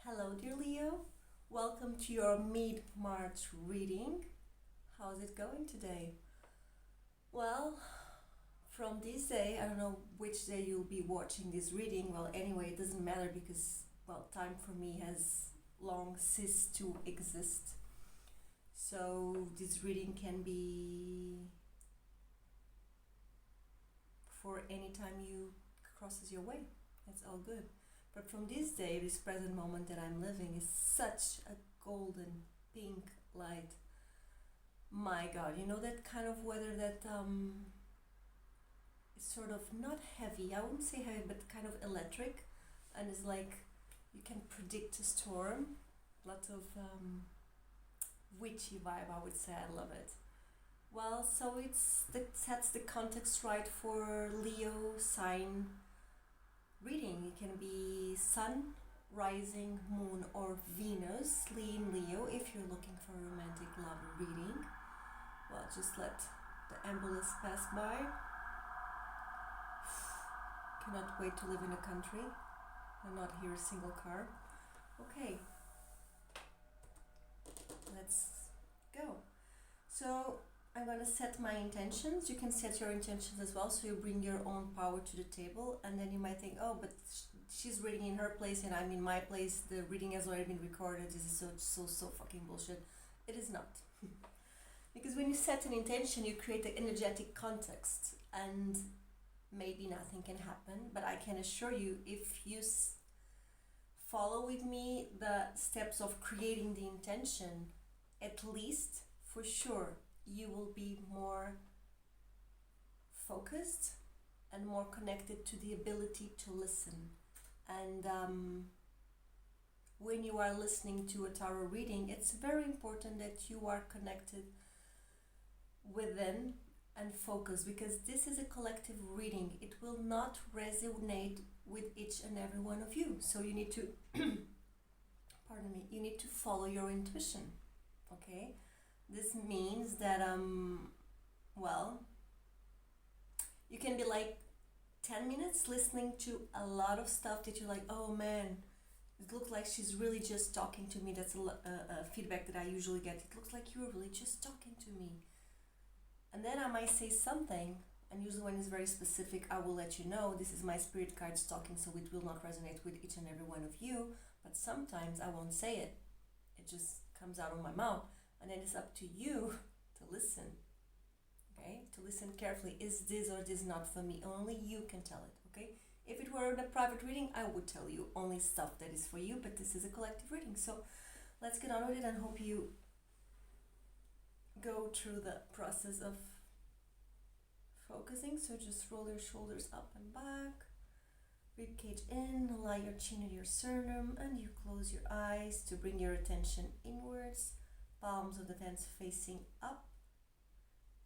Hello, dear Leo. Welcome to your mid-March reading. How's it going today? Well, from this day, I don't know which day you'll be watching this reading. Well, anyway, it doesn't matter because, time for me has long ceased to exist. So this reading can be for any time you crosses your way. It's all good. But from this day, this present moment that I'm living is such a golden pink light. My God, you know that kind of weather that is sort of not heavy, I wouldn't say heavy, but kind of electric, and it's like you can predict a storm. Lots of witchy vibe, I would say. I love it. Well, so that sets the context right for Leo sign reading. It can be Sun, Rising, Moon, or Venus, in Leo, if you're looking for a romantic love reading. Well, just let the ambulance pass by. Cannot wait to live in a country and not hear a single car. Okay, let's go. So I'm going to set my intentions. You can set your intentions as well, so you bring your own power to the table. And then you might think, oh, but she's reading in her place and I'm in my place. The reading has already been recorded. This is so fucking bullshit. It is not. Because when you set an intention, you create an energetic context and maybe nothing can happen. But I can assure you, if you follow with me the steps of creating the intention, at least for sure, you will be more focused and more connected to the ability to listen. And when you are listening to a tarot reading, it's very important that you are connected within and focused, because this is a collective reading. It will not resonate with each and every one of you. So you need to, you need to follow your intuition, okay? This means that, you can be like 10 minutes listening to a lot of stuff that you're like, oh man, it looks like she's really just talking to me. That's a feedback that I usually get. It looks like you're really just talking to me. And then I might say something, and usually when it's very specific, I will let you know, this is my spirit cards talking, so it will not resonate with each and every one of you. But sometimes I won't say it. It just comes out of my mouth. And then it's up to you to listen, okay? To listen carefully. Is this or this not for me? Only you can tell it, okay? If it were a private reading, I would tell you only stuff that is for you, but this is a collective reading. So let's get on with it and hope you go through the process of focusing. So just roll your shoulders up and back, ribcage in, lie your chin at your sternum, and you close your eyes to bring your attention inwards. Palms of the hands facing up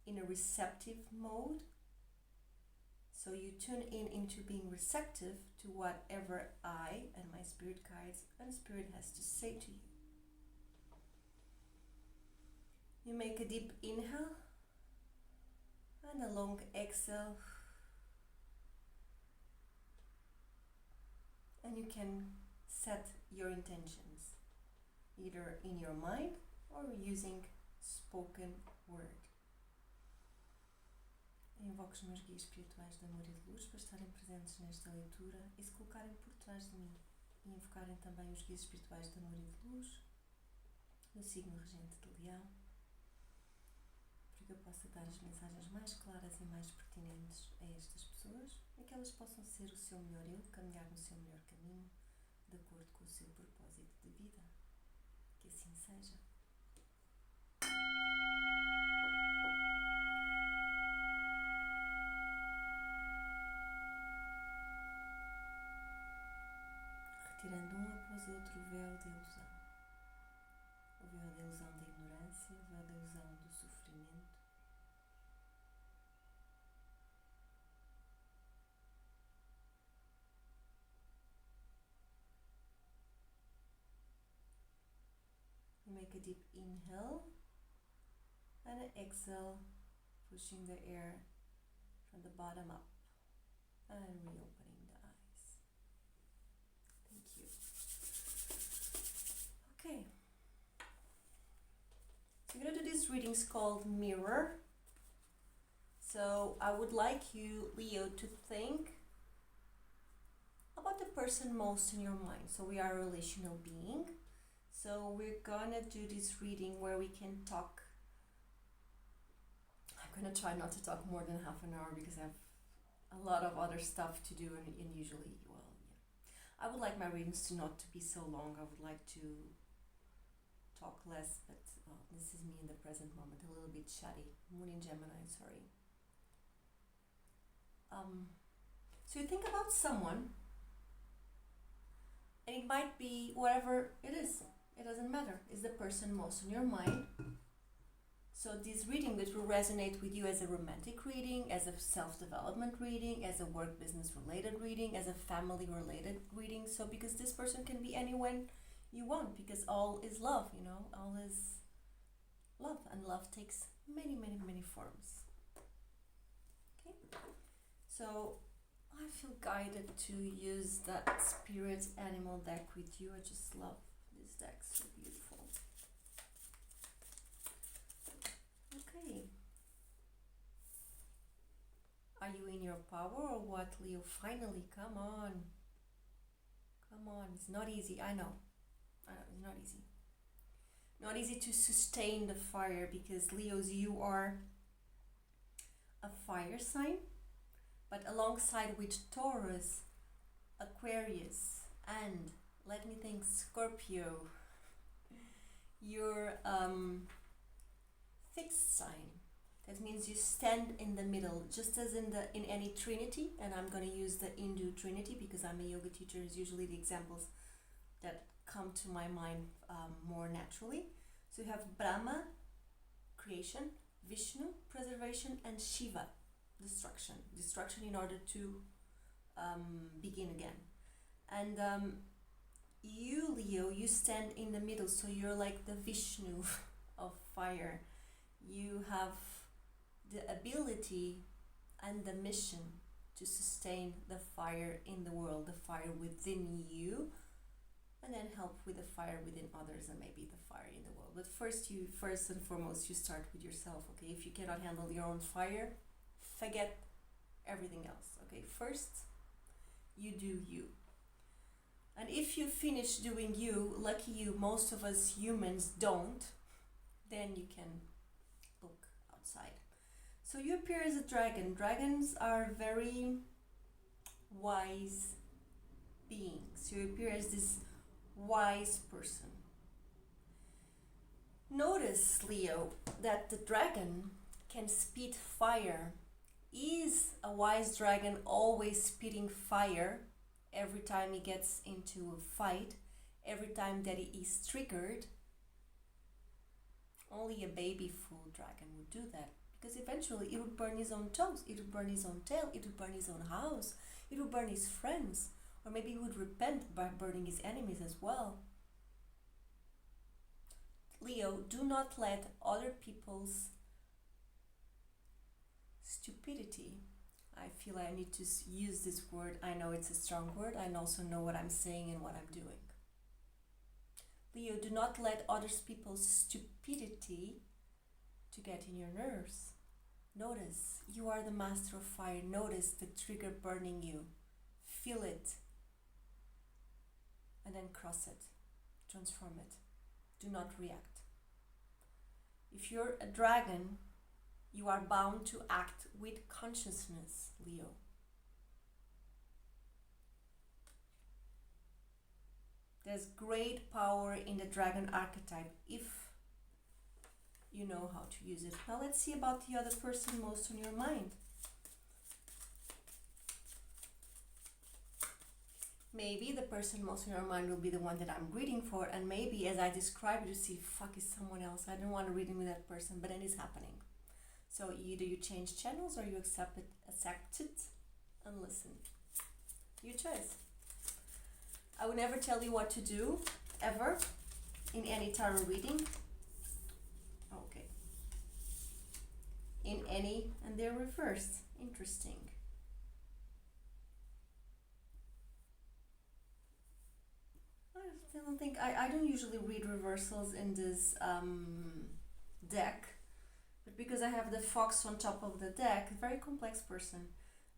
in a receptive mode. So you tune in into being receptive to whatever I and my spirit guides and spirit has to say to you. You make a deep inhale and a long exhale. And you can set your intentions either in your mind or using spoken word. Invoco os meus guias espirituais de amor e de luz para estarem presentes nesta leitura e se colocarem por trás de mim e invocarem também os guias espirituais de amor e de luz no signo regente de Leão, para que eu possa dar as mensagens mais claras e mais pertinentes a estas pessoas e que elas possam ser o seu melhor eu, caminhar no seu melhor caminho, de acordo com o seu propósito de vida. Que assim seja. Retirando um após outro o véu da ilusão. O véu da ilusão da ignorância, o véu da ilusão do sofrimento. You make a deep inhale and an exhale, pushing the air from the bottom up and reopening the eyes. Thank you. reading is called Mirror. So I would like you, Leo, to think about the person most in your mind. So we are a relational being. So we're gonna do this reading where we can talk. I'm gonna try not to talk more than half an hour because I have a lot of other stuff to do, and usually, well, yeah. I would like my readings to not to be so long. I would like to talk less, but this is me in the present moment, a little bit chatty. Moon in Gemini, sorry. So you think about someone, and it might be whatever it is. It doesn't matter. It's the person most in your mind. So this reading, which will resonate with you as a romantic reading, as a self-development reading, as a work business related reading, as a family related reading. So because this person can be anyone you want, because all is love, you know, all is love, and love takes many, many, many forms. Okay, so I feel guided to use that spirit animal deck with you. I just love this deck, so beautiful. Okay, are you in your power or what, Leo? Finally, come on, it's not easy. I know it's not easy. Not easy to sustain the fire, because Leos, you are a fire sign, but alongside with Taurus, Aquarius, and let me think, Scorpio, you're fixed sign. That means you stand in the middle, just as in any trinity, and I'm going to use the Hindu trinity because I'm a yoga teacher. Is usually the examples that come to my mind more naturally. So you have Brahma, creation, Vishnu, preservation, and Shiva, destruction in order to begin again. And you, Leo, you stand in the middle, so you're like the Vishnu of fire. You have the ability and the mission to sustain the fire in the world, the fire within you, and then help with the fire within others and maybe the fire in the world. But first and foremost, you start with yourself, okay? If you cannot handle your own fire, forget everything else, okay? First, you do you. And if you finish doing you, lucky you, most of us humans don't, then you can look outside. So you appear as a dragon. Dragons are very wise beings. You appear as this wise person. Notice, Leo, that the dragon can spit fire. Is a wise dragon always spitting fire every time he gets into a fight, every time that he is triggered? Only a baby fool dragon would do that, because eventually it would burn his own toes, it would burn his own tail, it would burn his own house, it would burn his friends, or maybe he would repent by burning his enemies as well. Leo, do not let other people's stupidity, I feel I need to use this word, I know it's a strong word, I also know what I'm saying and what I'm doing. Leo, do not let other people's stupidity to get in your nerves. Notice, you are the master of fire. Notice the trigger burning you. Feel it. And then cross it. Transform it. Do not react. If you're a dragon, you are bound to act with consciousness, Leo. There's great power in the dragon archetype if you know how to use it. Now let's see about the other person most on your mind. Maybe the person most on your mind will be the one that I'm reading for, and maybe as I describe it, you see, fuck, is someone else. I don't want to read with that person, but then it's happening. So either you change channels or you accept it and listen. Your choice. I would never tell you what to do, ever, in any tarot reading. Okay. In any, and they're reversed. Interesting. I don't usually read reversals in this deck. But because I have the fox on top of the deck, very complex person,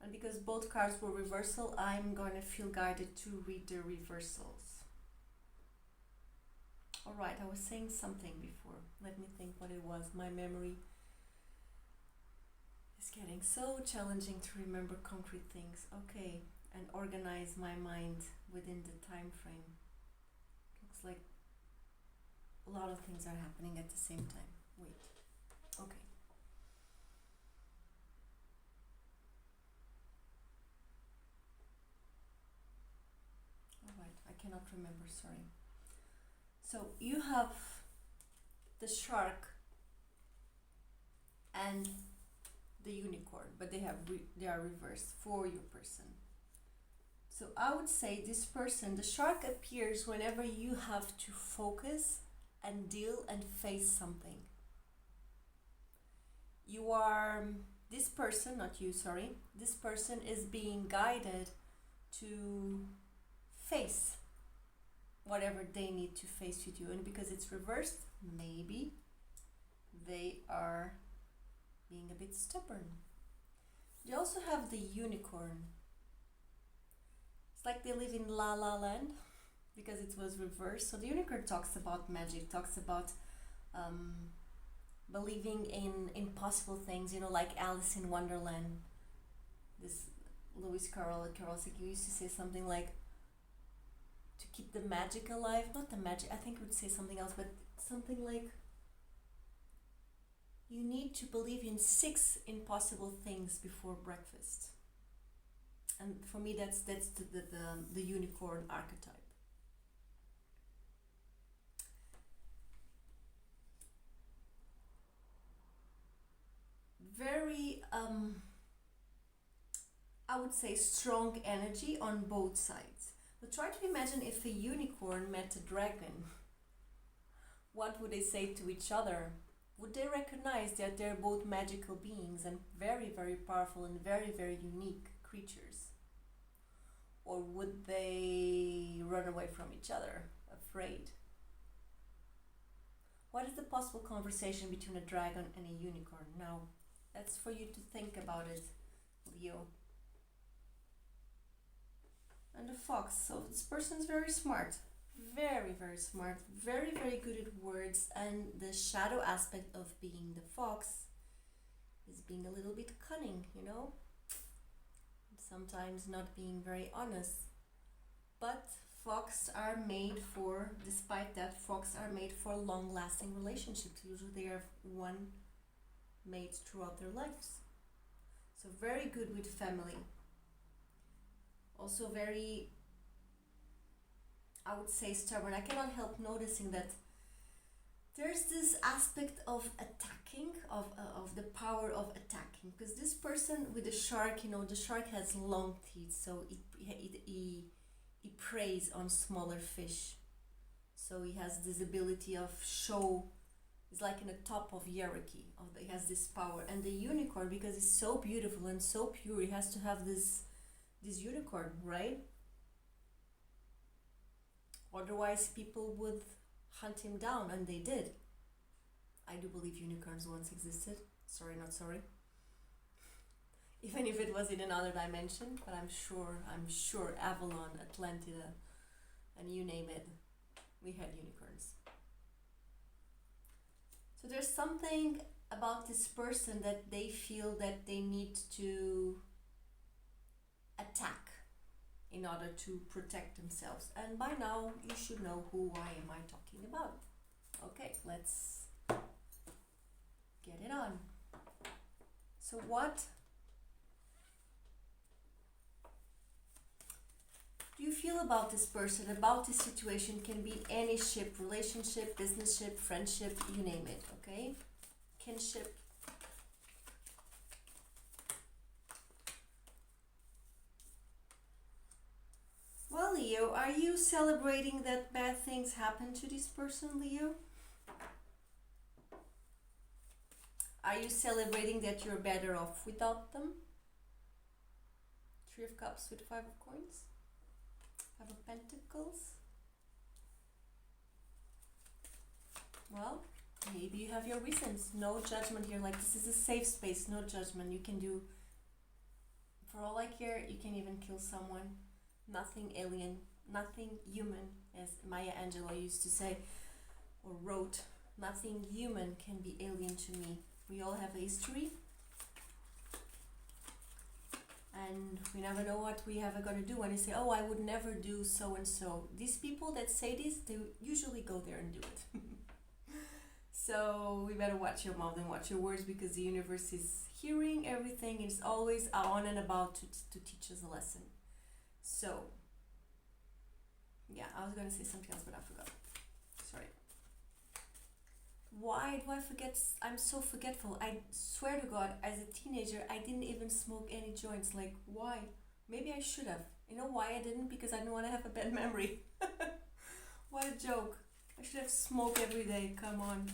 and because both cards were reversal, I'm going to feel guided to read the reversals. Alright, I was saying something before. Let me think what it was. My memory is getting so challenging to remember concrete things. Okay, and organize my mind within the time frame. Looks like a lot of things are happening at the same time. Wait. Okay. Alright, I cannot remember, sorry. So you have the shark and the unicorn, but they are reversed for your person. So I would say this person, the shark appears whenever you have to focus and deal and face something. You are, this person, not you, sorry, this person is being guided to face whatever they need to face with you. And because it's reversed, maybe they are being a bit stubborn. You also have the unicorn. It's like they live in La La Land because it was reversed. So the unicorn talks about magic, talks about believing in impossible things, you know, like Alice in Wonderland. This Lewis Carroll used to say something like, to keep the magic alive, not the magic, I think it would say something else, but something like, you need to believe in 6 impossible things before breakfast. And for me, that's the unicorn archetype. Very, I would say, strong energy on both sides. But try to imagine if a unicorn met a dragon. What would they say to each other? Would they recognize that they're both magical beings and very, very powerful and very, very unique creatures? Or would they run away from each other, afraid? What is the possible conversation between a dragon and a unicorn? Now, that's for you to think about it, Leo. And the fox. So this person's very smart. Very, very smart. Very, very good at words. And the shadow aspect of being the fox is being a little bit cunning, you know? Sometimes not being very honest. But fox are made for, despite that, fox are made for long-lasting relationships. Usually they are one mate throughout their lives. So very good with family. Also very, I would say, stubborn. I cannot help noticing that there's this aspect of attacking, of the power of attacking. Because this person with the shark, you know, the shark has long teeth, so he preys on smaller fish. So he has this ability of show. It's like in the top of hierarchy. He has this power. And the unicorn, because it's so beautiful and so pure, he has to have this unicorn, right? Otherwise people would hunt him down, and they did. I do believe unicorns once existed. Sorry, not sorry. Even if it was in another dimension, but I'm sure Avalon, Atlantida, and you name it, we had unicorns. So there's something about this person that they feel that they need to attack in order to protect themselves. And by now you should know who am I talking about. Okay, let's get it on. So what do you feel about this person, about this situation? Can be any ship, relationship, business ship, friendship, you name it, okay? Kinship. Well, Leo, are you celebrating that bad things happen to this person, Leo? Are you celebrating that you're better off without them? 3 of Cups with 5 of Coins. 5 of Pentacles. Well, maybe you have your reasons. No judgment here. Like, this is a safe space, no judgment. You can do, for all I care, you can even kill someone. Nothing alien, nothing human, as Maya Angelou used to say or wrote. Nothing human can be alien to me. We all have a history, and we never know what we ever gonna do. When you say, oh, I would never do so and so, these people that say this, they usually go there and do it. So we better watch your mouth and watch your words, because the universe is hearing everything. It's always on and about to teach us a lesson. So yeah, I was gonna say something else, but I forgot. Sorry. Why do I forget? I'm so forgetful. I swear to God, as a teenager, I didn't even smoke any joints. Like, why? Maybe I should have. You know why I didn't? Because I didn't want to have a bad memory. What a joke. I should have smoked every day. Come on.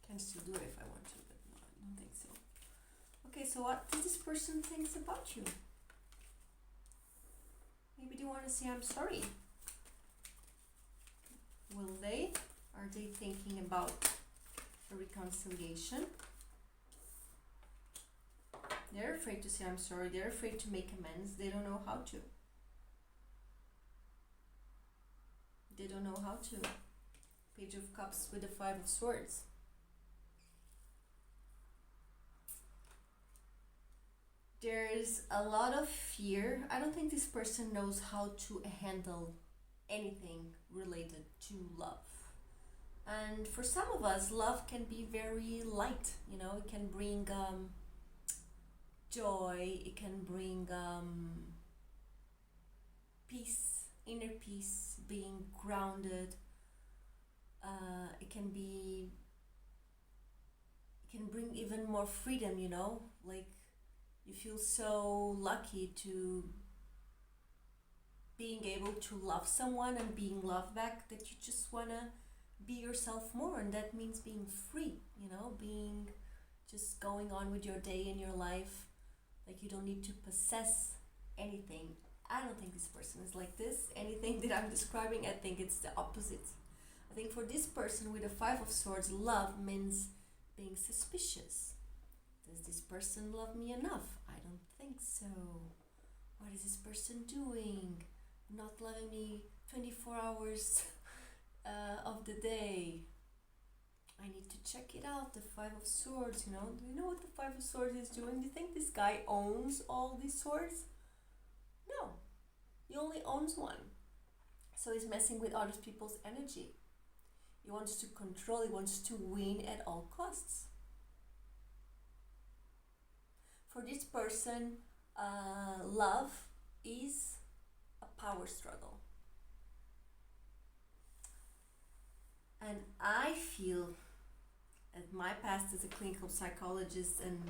Can still do it if I want to, but no, I don't think so. Okay, so what does this person think about you? Maybe they want to say, I'm sorry. Will they? Are they thinking about a reconciliation? They're afraid to say I'm sorry. They're afraid to make amends. They don't know how to. They don't know how to. Page of Cups with the Five of Swords. There's a lot of fear. I don't think this person knows how to handle anything related to love. And for some of us, love can be very light, you know, it can bring joy, it can bring peace, inner peace, being grounded. It can bring even more freedom, you know, like you feel so lucky to being able to love someone and being loved back, that you just wanna be yourself more, and that means being free, you know, being just going on with your day and your life. Like, you don't need to possess anything. I don't think this person is like this. Anything that I'm describing, I think it's the opposite. I think for this person with the Five of Swords, love means being suspicious. Does this person love me enough? I don't think so. What is this person doing? Not loving me 24 hours of the day. I need to check it out. The Five of Swords, you know. Do you know what the Five of Swords is doing? Do you think this guy owns all these swords? No. He only owns one. So he's messing with other people's energy. He wants to control. He wants to win at all costs. For this person, love is a power struggle. And I feel, at my past as a clinical psychologist, and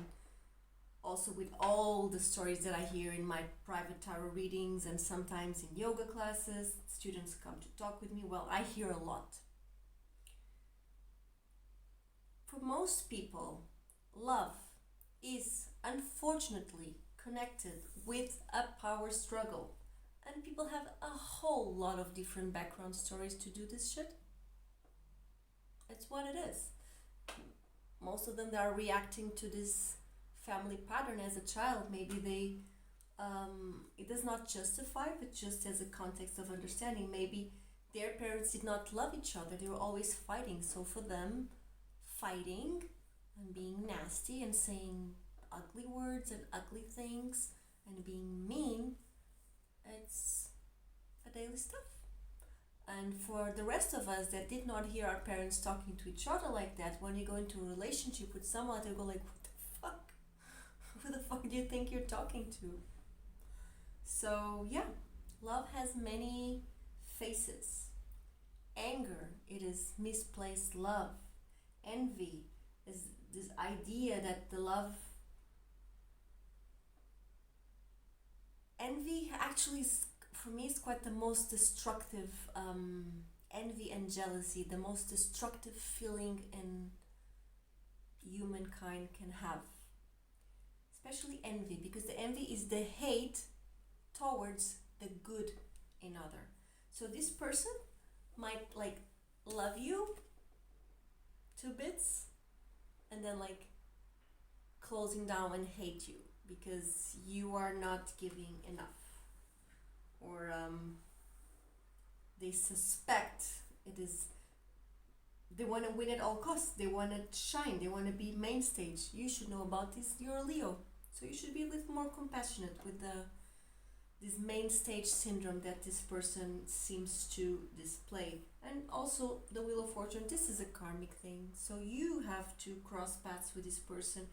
also with all the stories that I hear in my private tarot readings and sometimes in yoga classes, students come to talk with me, well, I hear a lot. For most people, love is unfortunately connected with a power struggle. And people have a whole lot of different background stories to do this shit. It's what it is. Most of them, they are reacting to this family pattern as a child. Maybe they, it does not justify, but just as a context of understanding. Maybe their parents did not love each other. They were always fighting. So for them, fighting and being nasty and saying ugly words and ugly things and being mean, it's a daily stuff. And for the rest of us that did not hear our parents talking to each other like that, when you go into a relationship with someone, they go like, what the fuck? Who the fuck do you think you're talking to? So yeah, love has many faces. Anger, it is misplaced love. Envy is this idea that the love... Envy actually is, for me, is quite the most destructive, envy and jealousy, the most destructive feeling in humankind can have. Especially envy, because the envy is the hate towards the good in other. So this person might like love you to bits and then like closing down and hate you because you are not giving enough, or they suspect it is, they want to win at all costs, they want to shine, they want to be main stage. You should know about this, you're a Leo, so you should be a little more compassionate with this main stage syndrome that this person seems to display. And also the Wheel of Fortune, this is a karmic thing, so you have to cross paths with this person.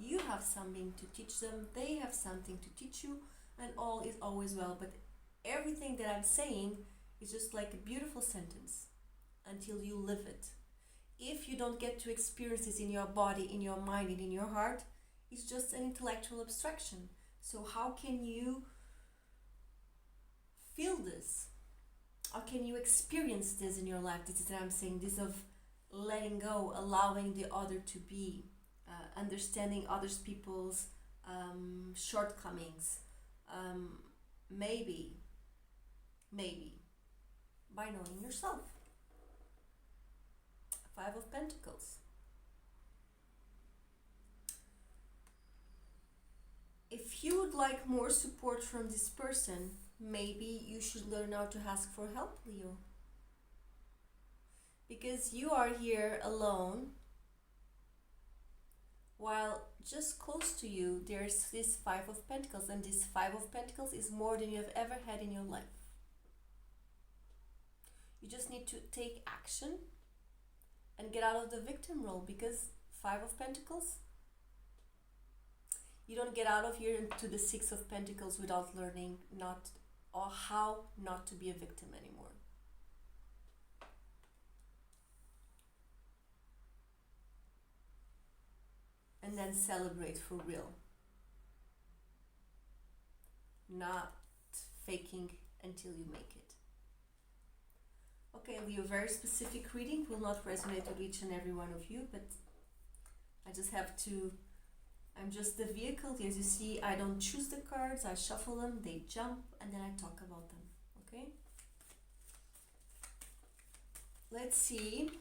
You have something to teach them, they have something to teach you, and all is always well. But everything that I'm saying is just like a beautiful sentence until you live it. If you don't get to experience this in your body, in your mind, and in your heart, it's just an intellectual abstraction. So how can you feel this? How can you experience this in your life? This is what I'm saying, this of letting go, allowing the other to be, understanding others people's shortcomings, maybe by knowing yourself. Five of Pentacles. If you would like more support from this person, maybe you should learn how to ask for help, Leo. Because you are here alone, while just close to you there's this Five of Pentacles, and this Five of Pentacles is more than you have ever had in your life. You just need to take action and get out of the victim role, because Five of Pentacles, you don't get out of here into the Six of Pentacles without learning how not to be a victim anymore. And then celebrate for real. Not faking until you make it. Okay, Leo, very specific reading, will not resonate with each and every one of you, but I just have to, I'm just the vehicle. As you see, I don't choose the cards, I shuffle them, they jump, and then I talk about them, okay? Let's see.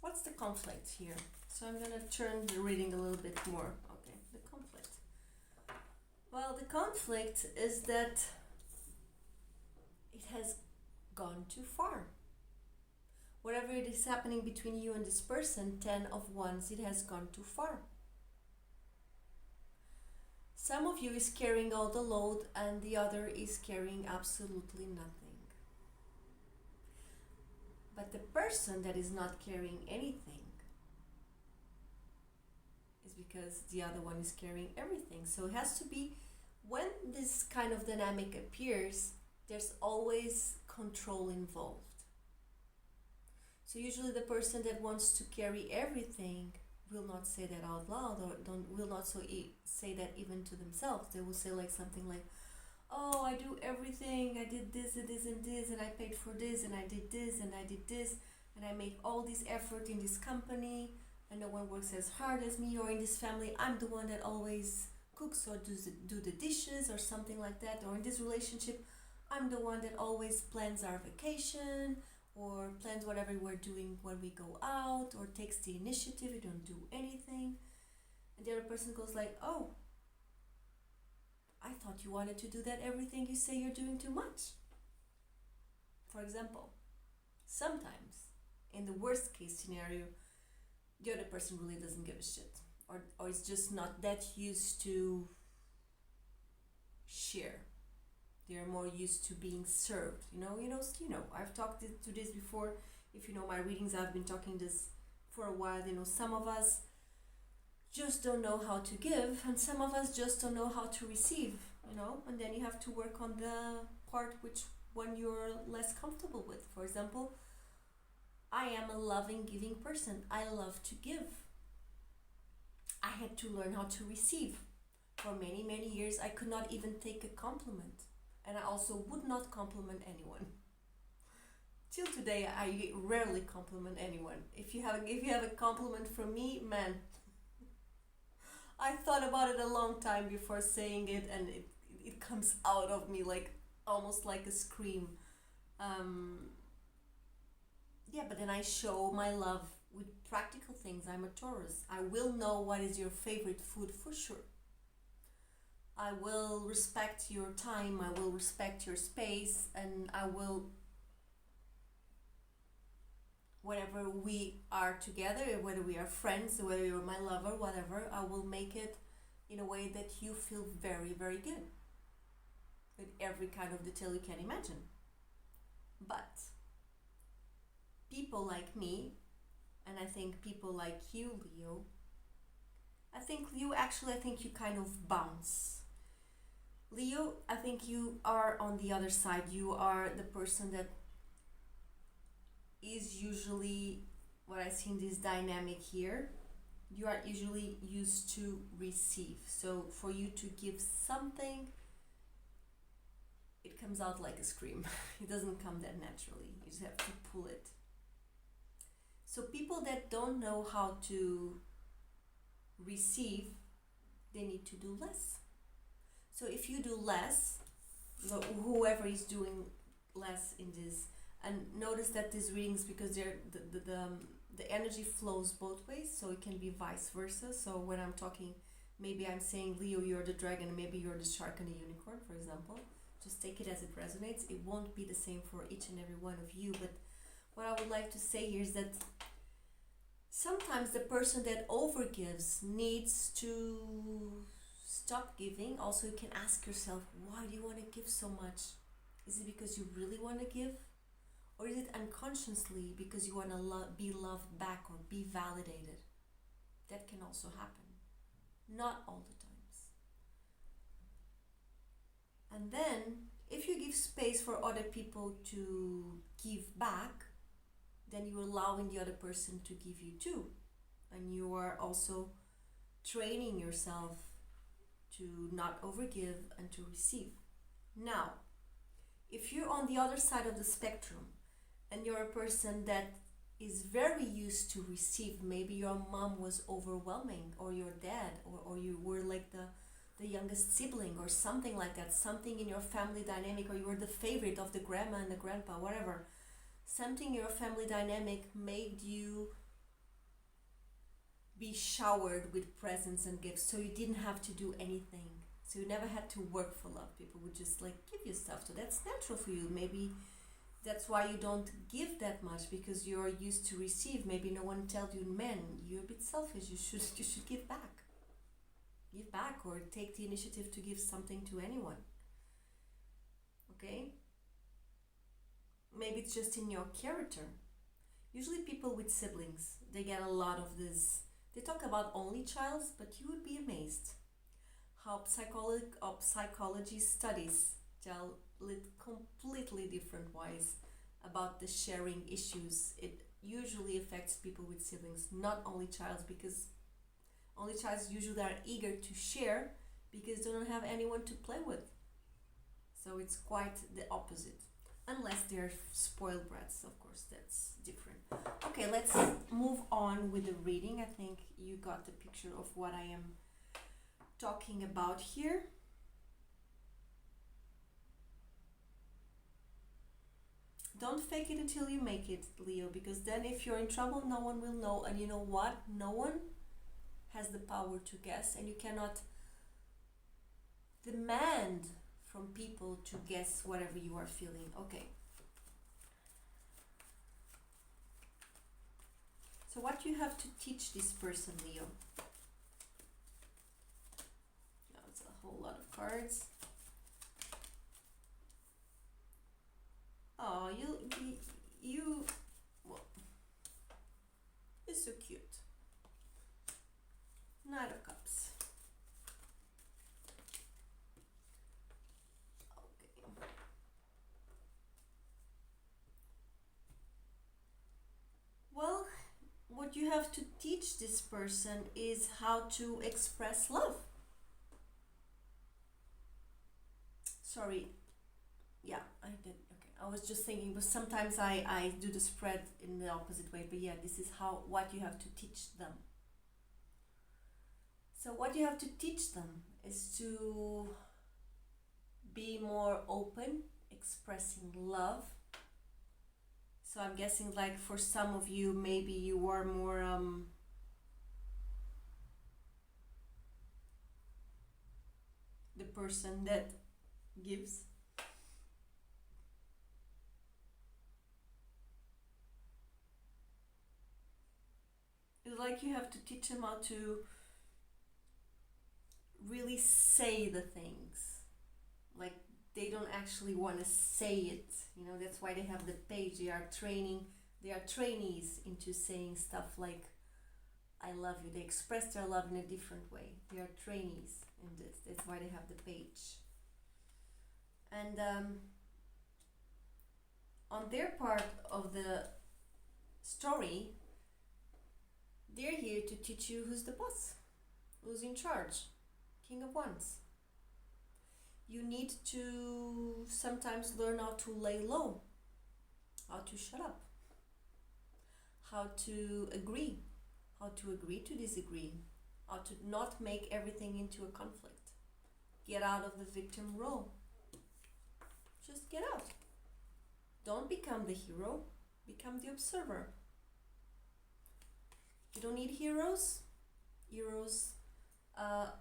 What's the conflict here? So I'm gonna turn the reading a little bit more. Okay, the conflict. Well, the conflict is that it has gone too far. Whatever it is happening between you and this person, 10 of Wands, it has gone too far. Some of you is carrying all the load and the other is carrying absolutely nothing. But the person that is not carrying anything is because the other one is carrying everything. So it has to be, when this kind of dynamic appears, there's always control involved. So usually the person that wants to carry everything will not say that out loud, or will not say that even to themselves. They will say like something like, oh, I do everything, I did this and this and this, and I paid for this, and I did this, and I did this, and I make all this effort in this company, and no one works as hard as me, or in this family, I'm the one that always cooks or do the dishes, or something like that, or in this relationship, I'm the one that always plans our vacation, or plans whatever we're doing when we go out, or takes the initiative, we don't do anything. And the other person goes like, oh, I thought you wanted to do that everything you say you're doing too much. For example, sometimes, in the worst case scenario, the other person really doesn't give a shit, or is just not that used to share. They're more used to being served. You know. I've talked to this before. If you know my readings, I've been talking this for a while. Some of us just don't know how to give, and some of us just don't know how to receive. And then you have to work on the part which one you're less comfortable with. For example, I am a loving, giving person. I love to give. I had to learn how to receive. For many, many years, I could not even take a compliment. And I also would not compliment anyone. Till today, I rarely compliment anyone. If you have a compliment from me, man, I thought about it a long time before saying it, and it comes out of me like, almost like a scream. Yeah, but then I show my love with practical things. I'm a Taurus. I will know what is your favorite food for sure. I will respect your time, I will respect your space, and I will, whenever we are together, whether we are friends, whether you're my lover, whatever, I will make it in a way that you feel very, very good. With every kind of detail you can imagine. But people like me, and I think people like you, Leo, I think you kind of bounce. Leo, I think you are on the other side. You are the person that is usually, what I see in this dynamic here, you are usually used to receive. So for you to give something, it comes out like a scream. It doesn't come that naturally. You just have to pull it. So people that don't know how to receive, they need to do less. So if you do less, whoever is doing less in this, and notice that these readings, because the energy flows both ways, so it can be vice versa. So when I'm talking, maybe I'm saying, Leo, you're the dragon, maybe you're the shark and the unicorn, for example. Just take it as it resonates. It won't be the same for each and every one of you, but what I would like to say here is that sometimes the person that overgives needs to stop giving. Also, you can ask yourself, why do you want to give so much? Is it because you really want to give? Or is it unconsciously because you want to be loved back or be validated? That can also happen. Not all the times. And then, if you give space for other people to give back, then you're allowing the other person to give you too. And you are also training yourself to not overgive and to receive. Now, if you're on the other side of the spectrum and you're a person that is very used to receive, maybe your mom was overwhelming, or your dad, or you were like the youngest sibling or something like that, something in your family dynamic, or you were the favorite of the grandma and the grandpa, whatever. Something in your family dynamic made you be showered with presents and gifts, so you didn't have to do anything. So you never had to work for love. People would just like give you stuff. So that's natural for you. Maybe that's why you don't give that much, because you're used to receive. Maybe no one told you, man, you're a bit selfish. You should give back. Give back, or take the initiative to give something to anyone. Okay? Maybe it's just in your character. Usually people with siblings, they get a lot of this. They talk about only childs, but you would be amazed how psychology studies tell it completely different ways about the sharing issues. It usually affects people with siblings, not only childs, because only childs usually are eager to share because they don't have anyone to play with. So it's quite the opposite. Unless they're spoiled brats, of course, that's different. Okay, let's move on with the reading. I think you got the picture of what I am talking about here. Don't fake it until you make it, Leo, because then if you're in trouble, no one will know. And you know what? No one has the power to guess, and you cannot demand from people to guess whatever you are feeling. Okay. So what you have to teach this person, Leo? Now it's a whole lot of cards. Oh, you, well, you're so cute. Knight of Cups. Well, what you have to teach this person is how to express love. Sorry. Yeah, I did. Okay. I was just thinking, but sometimes I do the spread in the opposite way. But yeah, this is what you have to teach them. So what you have to teach them is to be more open expressing love. So I'm guessing like for some of you, maybe you are more the person that gives. It's like you have to teach them how to really say the things. Like they don't actually want to say it. You know, that's why they have the page. They are trainees into saying stuff like I love you. They express their love in a different way. They are trainees in this. That's why they have the page. And on their part of the story, they're here to teach you who's the boss, who's in charge, King of Wands. You need to sometimes learn how to lay low, how to shut up, how to agree to disagree, how to not make everything into a conflict. Get out of the victim role. Just get out. Don't become the hero, become the observer. You don't need heroes. Heroes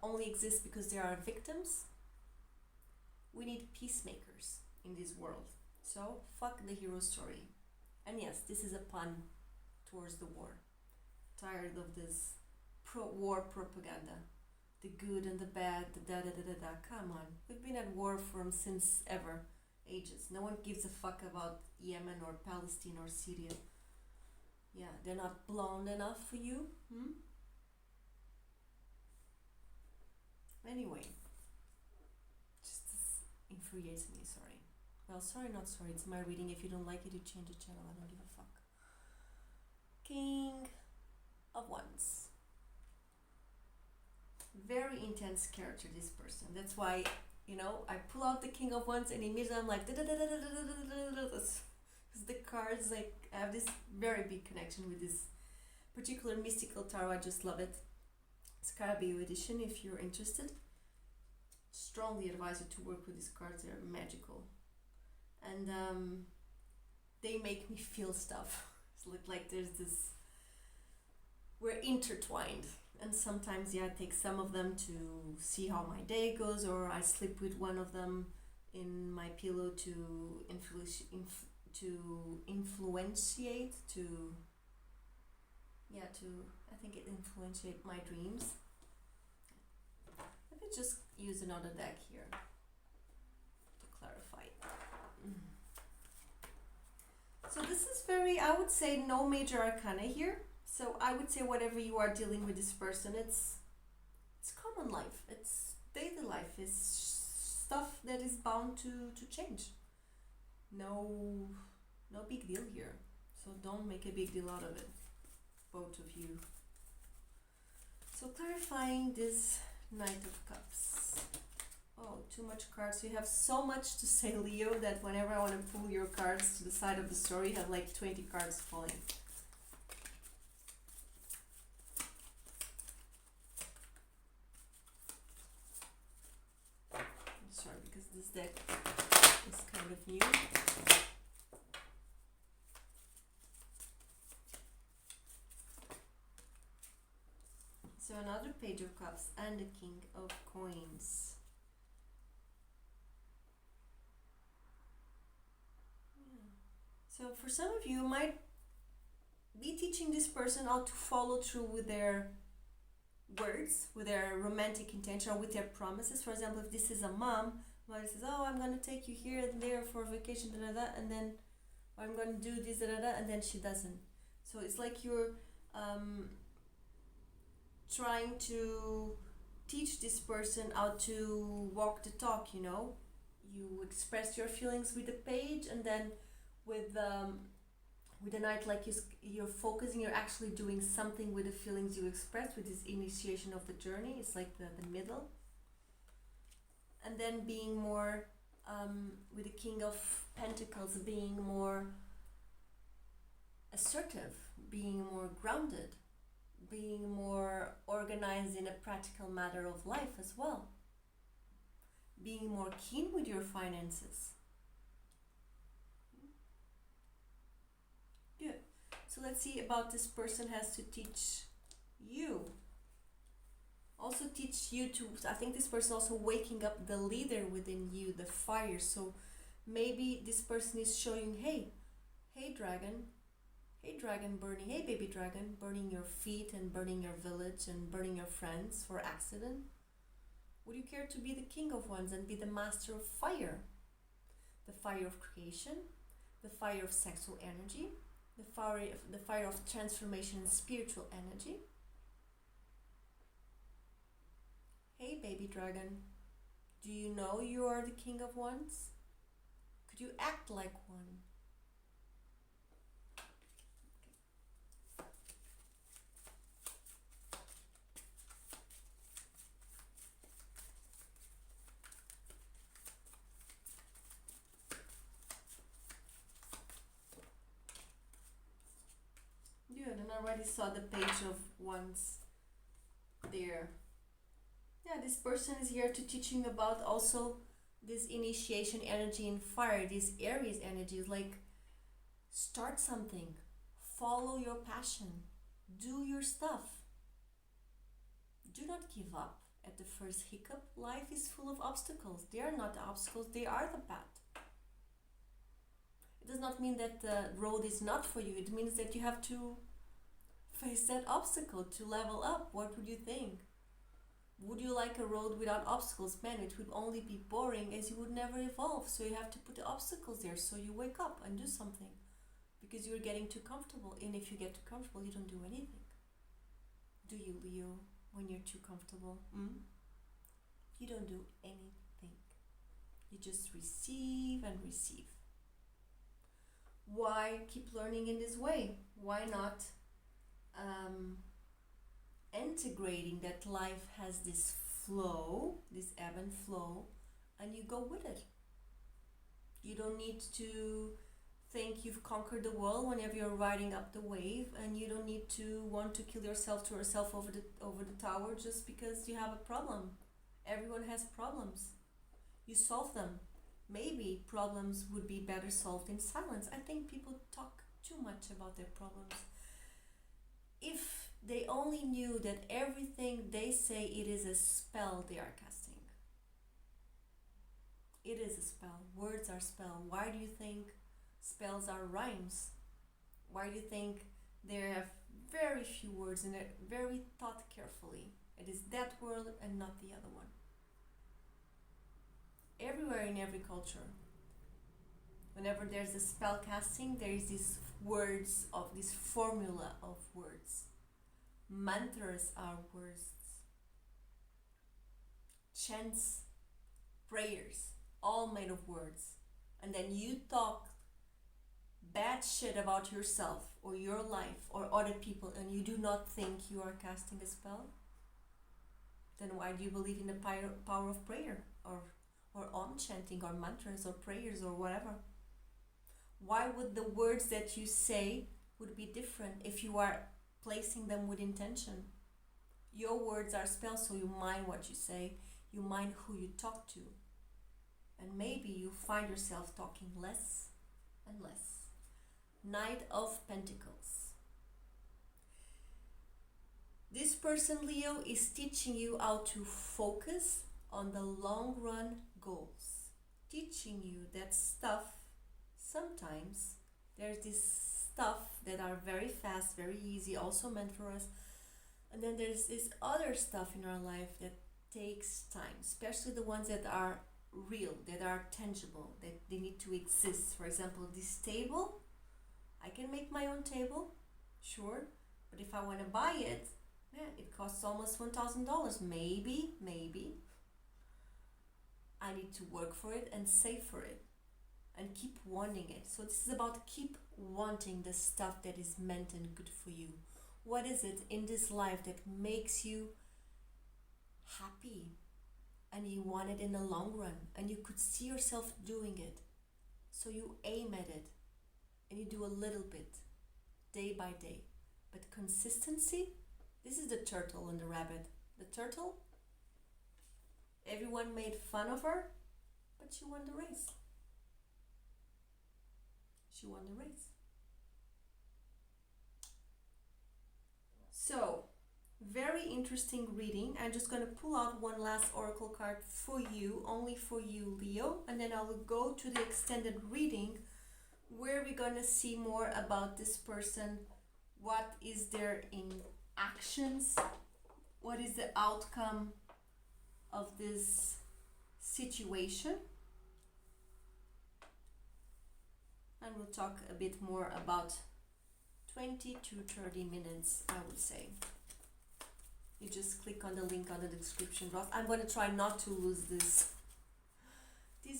only exist because there are victims. We need peacemakers in this world. So fuck the hero story. And yes, this is a pun towards the war. Tired of this war propaganda. The good and the bad, the da-da-da-da-da. Come on. We've been at war since ever. Ages. No one gives a fuck about Yemen or Palestine or Syria. Yeah, they're not blonde enough for you? Anyway. Just this infuriates me, sorry. Well, sorry, not sorry. It's my reading. If you don't like it, you change the channel. I don't give a fuck. King of Wands. Very intense character, this person. That's why, you know, I pull out the King of Wands and immediately I'm like, because the cards, like, I have this very big connection with this particular mystical tarot. I just love it. Scarabeo edition, if you're interested. Strongly advise you to work with these cards. They're magical. And they make me feel stuff. It's like there's this, we're intertwined. And sometimes, yeah, I take some of them to see how my day goes, or I sleep with one of them in my pillow to influentiate, I think it influentiate my dreams. Let me just use another deck here to clarify. So this is I would say no major arcana here. So I would say whatever you are dealing with this person, it's common life, it's daily life, it's stuff that is bound to change. No big deal here. So don't make a big deal out of it, both of you. So clarifying this Knight of Cups. Oh, too much cards. You have so much to say, Leo, that whenever I want to pull your cards to the side of the story, you have like 20 cards falling. Sorry, because this deck is kind of new. So another Page of Cups and the King of Coins. Yeah. So for some of you might be teaching this person how to follow through with their words, with their romantic intention, or with their promises. For example, if this is a mom says, oh, I'm going to take you here and there for vacation, and then I'm going to do this, and then she doesn't. So it's like you're trying to teach this person how to walk the talk, you know. You express your feelings with the page, and then with the Knight, like you're focusing, you're actually doing something with the feelings you express, with this initiation of the journey. It's like the middle. And then being more, with the King of Pentacles, being more assertive, being more grounded, being more organized in a practical matter of life as well. Being more keen with your finances. Good. So let's see about this person has to teach you. Also teach you to, I think this person also waking up the leader within you, the fire. So maybe this person is showing, hey, hey dragon burning, hey baby dragon, burning your feet and burning your village and burning your friends for accident. Would you care to be the king of wands and be the master of fire? The fire of creation, the fire of sexual energy, the fire of transformation and spiritual energy. Hey baby dragon, do you know you are the king of wands? Could you act like one? Good, and I already saw the page of wands there. Yeah, this person is here to teaching about also this initiation energy in fire, this Aries energy, like start something, follow your passion, do your stuff. Do not give up at the first hiccup. Life is full of obstacles. They are not the obstacles, they are the path. It does not mean that the road is not for you. It means that you have to face that obstacle to level up. What would you think? Would you like a road without obstacles? Man, it would only be boring as you would never evolve. So you have to put the obstacles there so you wake up and do something. Because you're getting too comfortable. And if you get too comfortable, you don't do anything. Do you, Leo, when you're too comfortable? You don't do anything. You just receive and receive. Why keep learning in this way? Why not integrating that life has this flow, this ebb and flow, and you go with it? You don't need to think you've conquered the world whenever you're riding up the wave, and you don't need to want to kill yourself to yourself over the tower just because you have a problem. Everyone has problems. You solve them. Maybe problems would be better solved in silence. I think people talk too much about their problems. If they only knew that everything they say, it is a spell they are casting. It is a spell. Words are spell. Why do you think spells are rhymes? Why do you think they have very few words and they're very thought carefully? It is that word and not the other one. Everywhere in every culture, whenever there's a spell casting, there is these words of this formula of words. Mantras are words. Chants, prayers, all made of words. And then you talk bad shit about yourself or your life or other people, and you do not think you are casting a spell? Then why do you believe in the power of prayer or om chanting or mantras or prayers or whatever? Why would the words that you say would be different if you are placing them with intention? Your words are spells, so you mind what you say, you mind who you talk to, and maybe you find yourself talking less and less. Knight of Pentacles. This person, Leo, is teaching you how to focus on the long run goals. Teaching you that stuff, sometimes there's this stuff that are very fast, very easy, also meant for us. And then there's this other stuff in our life that takes time, especially the ones that are real, that are tangible, that they need to exist. For example, this table, I can make my own table, sure, but if I want to buy it, man, it costs almost $1,000. Maybe I need to work for it and save for it and keep wanting it. So this is about keep wanting the stuff that is meant and good for you. What is it in this life that makes you happy and you want it in the long run and you could see yourself doing it? So you aim at it and you do a little bit day by day. But consistency, this is the turtle and the rabbit. The turtle, everyone made fun of her, but she won the race. She won the race. So, very interesting reading. I'm just going to pull out one last oracle card for you, only for you, Leo, and then I will go to the extended reading where we're going to see more about this person. What is their in actions? What is the outcome of this situation? And we'll talk a bit more about 20 to 30 minutes, I would say. You just click on the link on the description box. I'm going to try not to lose this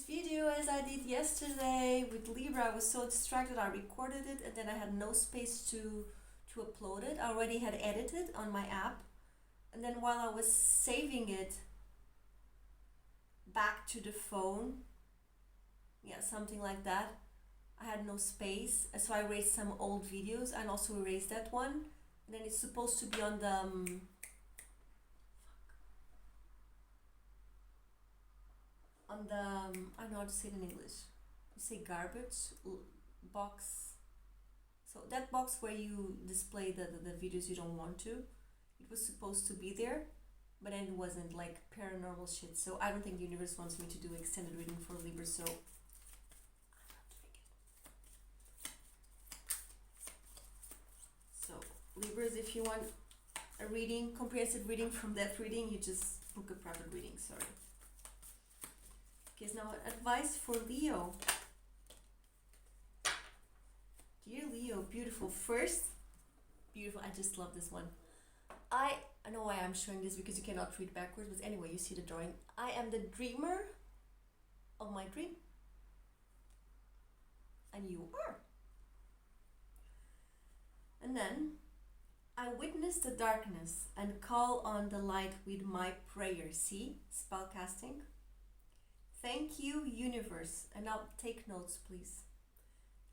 video as I did yesterday with Libra. I was so distracted. I recorded it and then I had no space to upload it. I already had edited on my app. And then while I was saving it back to the phone, yeah, something like that, I had no space. So I erased some old videos and also erased that one. And then it's supposed to be on the... I don't know how to say it in English. You say garbage box. So that box where you display the videos you don't want to. It was supposed to be there, but then it wasn't, like paranormal shit. So I don't think the universe wants me to do extended reading for Libra, so I'm not doing it. So Libras, if you want a reading, comprehensive reading from that reading, you just book a private reading, sorry. Okay, now advice for Leo. Dear Leo, beautiful. First, beautiful, I just love this one. I know why I'm showing this, because you cannot read backwards, but anyway, you see the drawing. I am the dreamer of my dream. And you are. And then, I witness the darkness and call on the light with my prayer. See? Spell casting. Thank you, universe. And now take notes, please.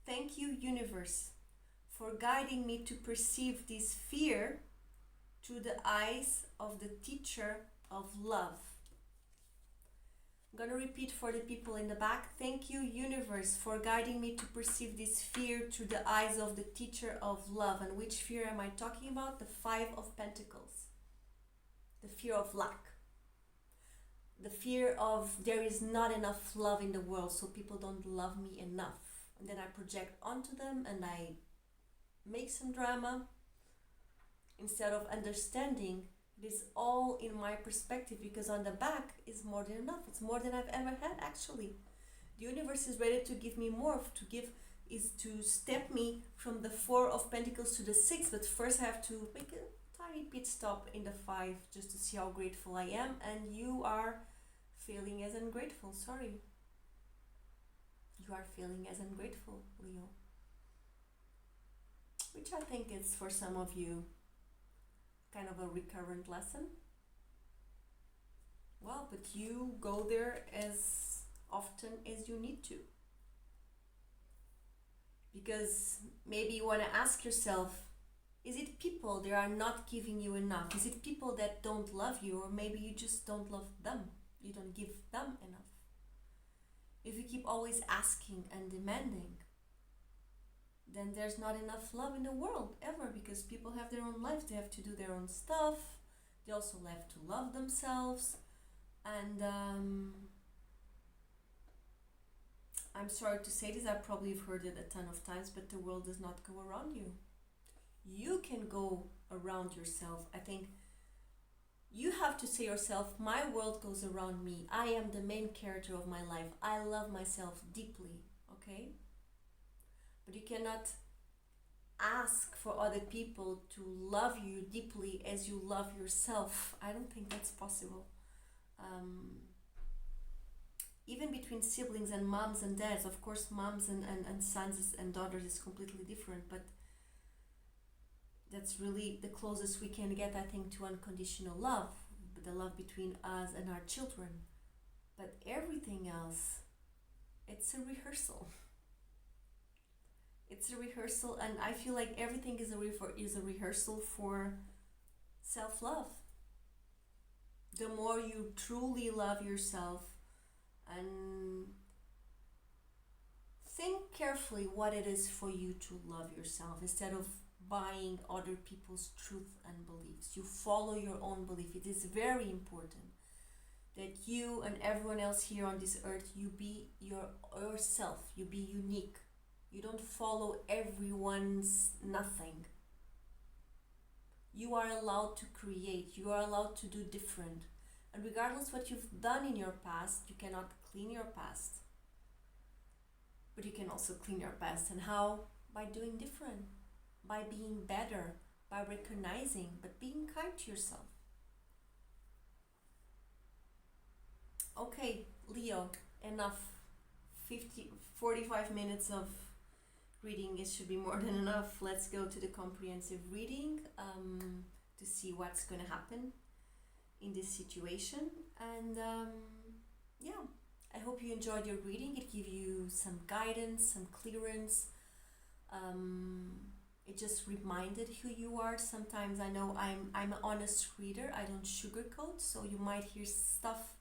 Thank you, universe, for guiding me to perceive this fear through the eyes of the teacher of love. I'm going to repeat for the people in the back. Thank you, universe, for guiding me to perceive this fear through the eyes of the teacher of love. And which fear am I talking about? The 5 of Pentacles. The fear of lack. The fear of there is not enough love in the world, so people don't love me enough. And then I project onto them and I make some drama. Instead of understanding, it is all in my perspective, because on the back is more than enough. It's more than I've ever had, actually. The universe is ready to give me more. Is to step me from the 4 of Pentacles to the 6. But first I have to make a tiny pit stop in the 5 just to see how grateful I am. And you are feeling as ungrateful. Sorry. You are feeling as ungrateful, Leo. Which I think is, for some of you, kind of a recurrent lesson. Well, but you go there as often as you need to. Because maybe you want to ask yourself, is it people that are not giving you enough? Is it people that don't love you? Or maybe you just don't love them. You don't give them enough. If you keep always asking and demanding, then there's not enough love in the world ever, because people have their own lives. They have to do their own stuff. They also have to love themselves. And I'm sorry to say this, I probably have heard it a ton of times, but the world does not go around you. You can go around yourself. I think you have to say yourself, my world goes around me. I am the main character of my life. I love myself deeply, okay? But you cannot ask for other people to love you deeply as you love yourself. I don't think that's possible. Even between siblings and moms and dads, of course, moms and sons and daughters is completely different, but that's really the closest we can get, I think, to unconditional love, the love between us and our children. But everything else, it's a rehearsal. It's a rehearsal, and I feel like everything is a rehearsal for self-love. The more you truly love yourself, and think carefully what it is for you to love yourself, instead of buying other people's truth and beliefs. You follow your own belief. It is very important that you and everyone else here on this earth, you be yourself, you be unique. You don't follow everyone's nothing. You are allowed to create, you are allowed to do different. And regardless what you've done in your past, you cannot clean your past. But you can also clean your past. And how? By doing different, by being better, by recognizing, but being kind to yourself. Okay, Leo, enough. 45 minutes of reading, it should be more than enough. Let's go to the comprehensive reading to see what's going to happen in this situation. And yeah, I hope you enjoyed your reading. It gave you some guidance, some clearance. It just reminded who you are. Sometimes I know I'm an honest reader. I don't sugarcoat, so you might hear stuff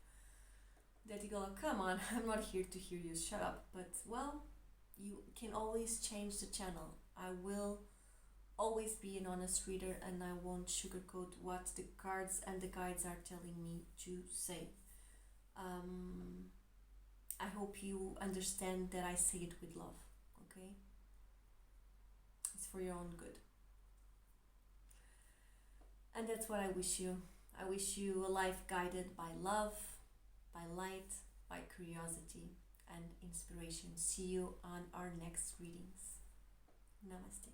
that you go, come on, I'm not here to hear you, shut up. But well, you can always change the channel. I will always be an honest reader, and I won't sugarcoat what the cards and the guides are telling me to say. I hope you understand that I say it with love, okay? It's for your own good. And that's what I wish you. I wish you a life guided by love, by light, by curiosity and inspiration. See you on our next readings. Namaste.